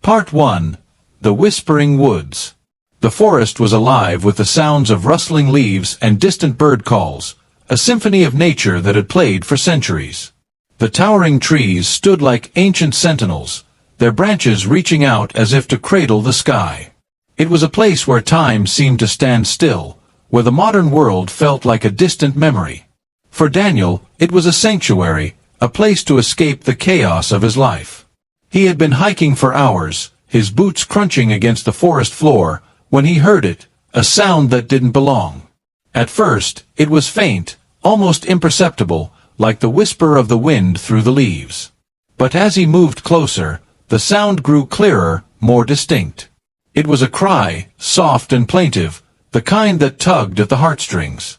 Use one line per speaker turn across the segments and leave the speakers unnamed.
Part 1. The Whispering Woods. The forest was alive with the sounds of rustling leaves and distant bird calls, a symphony of nature that had played for centuries. The towering trees stood like ancient sentinels, their branches reaching out as if to cradle the sky. It was a place where time seemed to stand still, where the modern world felt like a distant memory. For Daniel, it was a sanctuary, a place to escape the chaos of his life. He had been hiking for hours, his boots crunching against the forest floor, when he heard it, a sound that didn't belong. At first, it was faint, almost imperceptible, like the whisper of the wind through the leaves. But as he moved closer, the sound grew clearer, more distinct. It was a cry, soft and plaintive, the kind that tugged at the heartstrings.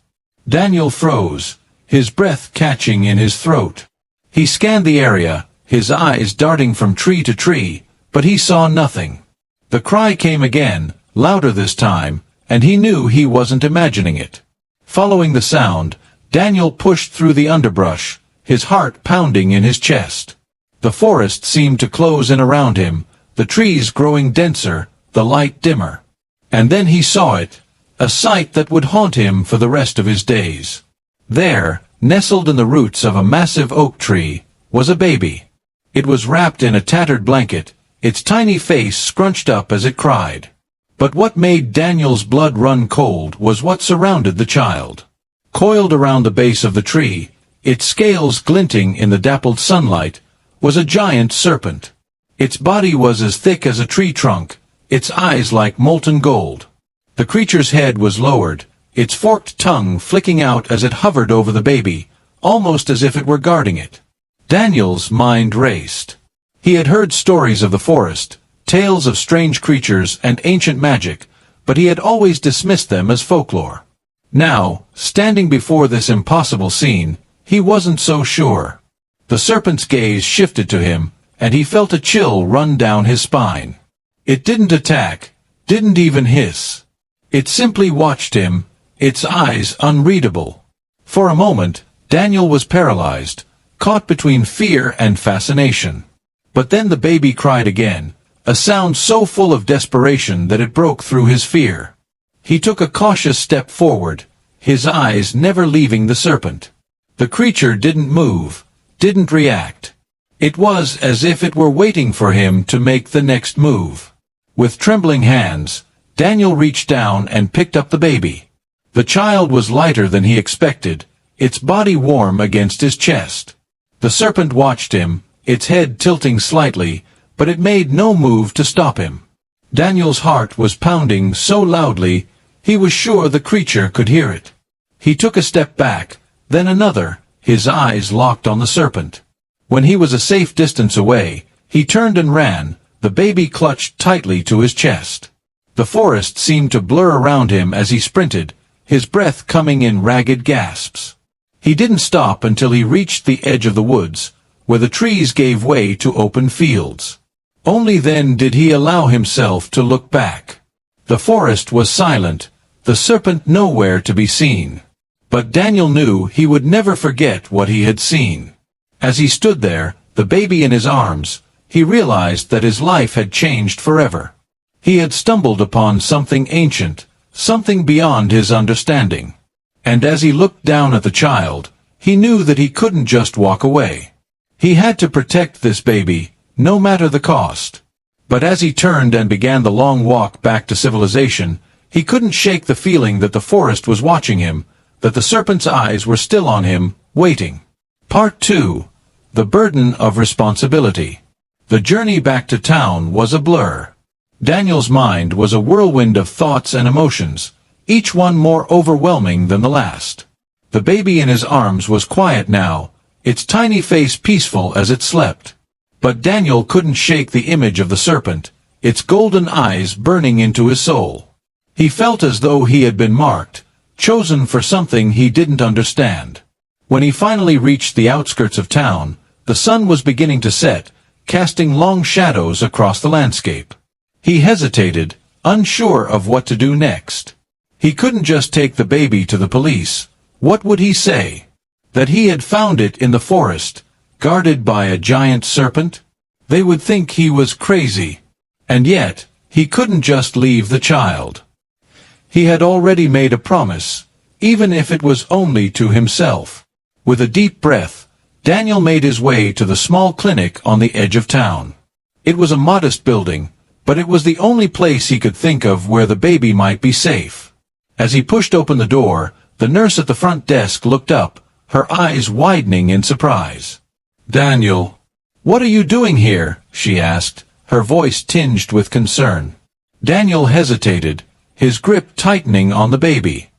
Daniel froze, his breath catching in his throat. He scanned the area, his eyes darting from tree to tree, but he saw nothing. The cry came again, louder this time, and he knew he wasn't imagining it. Following the sound, Daniel pushed through the underbrush, his heart pounding in his chest. The forest seemed to close in around him, the trees growing denser, the light dimmer. And then he saw it, a sight that would haunt him for the rest of his days. There, nestled in the roots of a massive oak tree, was a baby. It was wrapped in a tattered blanket, its tiny face scrunched up as it cried. But what made Daniel's blood run cold was what surrounded the child. Coiled around the base of the tree, its scales glinting in the dappled sunlight, was a giant serpent. Its body was as thick as a tree trunk, its eyes like molten gold. The creature's head was lowered, its forked tongue flicking out as it hovered over the baby, almost as if it were guarding it. Daniel's mind raced. He had heard stories of the forest, tales of strange creatures and ancient magic, but he had always dismissed them as folklore. Now, standing before this impossible scene, he wasn't so sure. The serpent's gaze shifted to him, and he felt a chill run down his spine. It didn't attack, didn't even hiss. It simply watched him, its eyes unreadable. For a moment, Daniel was paralyzed, caught between fear and fascination. But then the baby cried again, a sound so full of desperation that it broke through his fear. He took a cautious step forward, his eyes never leaving the serpent. The creature didn't move, didn't react. It was as if it were waiting for him to make the next move. With trembling hands, Daniel reached down and picked up the baby. The child was lighter than he expected, its body warm against his chest. The serpent watched him, its head tilting slightly, but it made no move to stop him. Daniel's heart was pounding so loudly, he was sure the creature could hear it. He took a step back, then another, his eyes locked on the serpent. When he was a safe distance away, he turned and ran, the baby clutched tightly to his chest. The forest seemed to blur around him as he sprinted, his breath coming in ragged gasps. He didn't stop until he reached the edge of the woods, where the trees gave way to open fields. Only then did he allow himself to look back. The forest was silent, the serpent nowhere to be seen. But Daniel knew he would never forget what he had seen. As he stood there, the baby in his arms, he realized that his life had changed forever. He had stumbled upon something ancient, something beyond his understanding. And as he looked down at the child, he knew that he couldn't just walk away. He had to protect this baby, no matter the cost. But as he turned and began the long walk back to civilization, he couldn't shake the feeling that the forest was watching him, that the serpent's eyes were still on him, waiting. Part 2. The Burden of Responsibility. The journey back to town was a blur. Daniel's mind was a whirlwind of thoughts and emotions, each one more overwhelming than the last. The baby in his arms was quiet now, its tiny face peaceful as it slept. But Daniel couldn't shake the image of the serpent, its golden eyes burning into his soul. He felt as though he had been marked, chosen for something he didn't understand. When he finally reached the outskirts of town, the sun was beginning to set, casting long shadows across the landscape. He hesitated, unsure of what to do next. He couldn't just take the baby to the police. What would he say? That he had found it in the forest, guarded by a giant serpent? They would think he was crazy. And yet, he couldn't just leave the child. He had already made a promise, even if it was only to himself. With a deep breath, Daniel made his way to the small clinic on the edge of town. It was a modest building, but it was the only place he could think of where the baby might be safe. As he pushed open the door, the nurse at the front desk looked up, her eyes widening in surprise. "Daniel, what are you doing here?" she asked, her voice tinged with concern. Daniel hesitated, his grip tightening on the baby.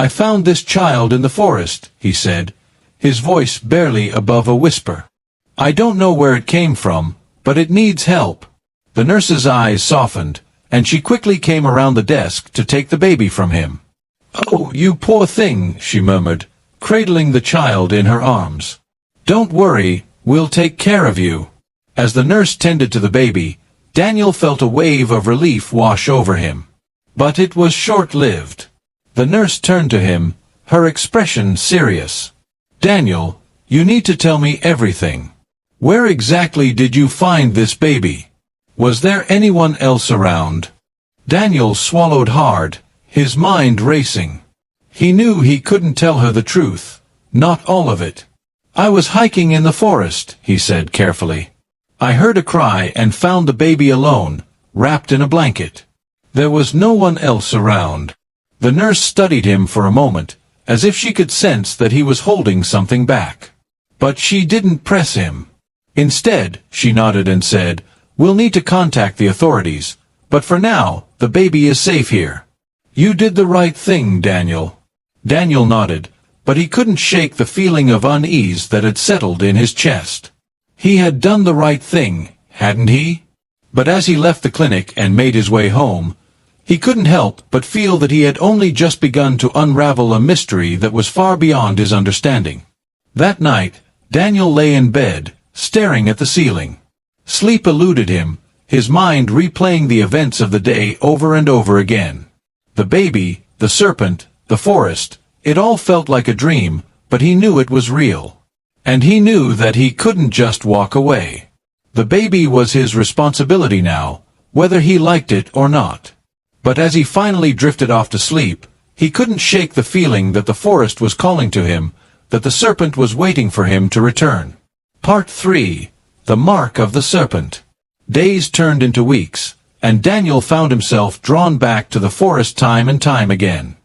I found this child in the forest," he said, his voice barely above a whisper. "I don't know where it came from, but it needs help." The nurse's eyes softened, and she quickly came around the desk to take the baby from him. "Oh, you poor thing," she murmured, cradling the child in her arms. "Don't worry, we'll take care of you." As the nurse tended to the baby, Daniel felt a wave of relief wash over him. But it was short-lived. The nurse turned to him, her expression serious. "Daniel, you need to tell me everything. Where exactly did you find this baby? Was there anyone else around?" Daniel swallowed hard, his mind racing. He knew he couldn't tell her the truth, not all of it. "I was hiking in the forest," he said carefully. "I heard a cry and found the baby alone, wrapped in a blanket. There was no one else around." The nurse studied him for a moment, as if she could sense that he was holding something back. But she didn't press him. Instead, she nodded and said, "We'll need to contact the authorities, but for now, the baby is safe here." "You did the right thing, Daniel." Daniel nodded, but he couldn't shake the feeling of unease that had settled in his chest. He had done the right thing, hadn't he? But as he left the clinic and made his way home, he couldn't help but feel that he had only just begun to unravel a mystery that was far beyond his understanding. That night, Daniel lay in bed, staring at the ceiling. Sleep eluded him, his mind replaying the events of the day over and over again. The baby, the serpent, the forest, it all felt like a dream, but he knew it was real. And he knew that he couldn't just walk away. The baby was his responsibility now, whether he liked it or not. But as he finally drifted off to sleep, he couldn't shake the feeling that the forest was calling to him, that the serpent was waiting for him to return. Part 3. The Mark of the Serpent. Days turned into weeks, and Daniel found himself drawn back to the forest time and time again.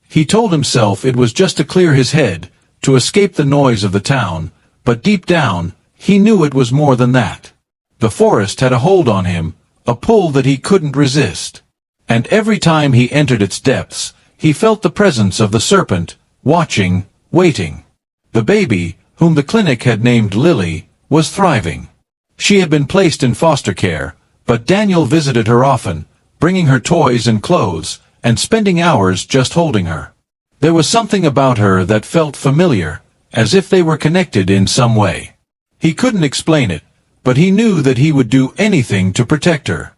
He told himself it was just to clear his head, to escape the noise of the town, but deep down, he knew it was more than that. The forest had a hold on him, a pull that he couldn't resist. And every time he entered its depths, he felt the presence of the serpent, watching, waiting. The baby, whom the clinic had named Lily, was thriving. She had been placed in foster care, but Daniel visited her often, bringing her toys and clothes, and spending hours just holding her. There was something about her that felt familiar, as if they were connected in some way. He couldn't explain it, but he knew that he would do anything to protect her.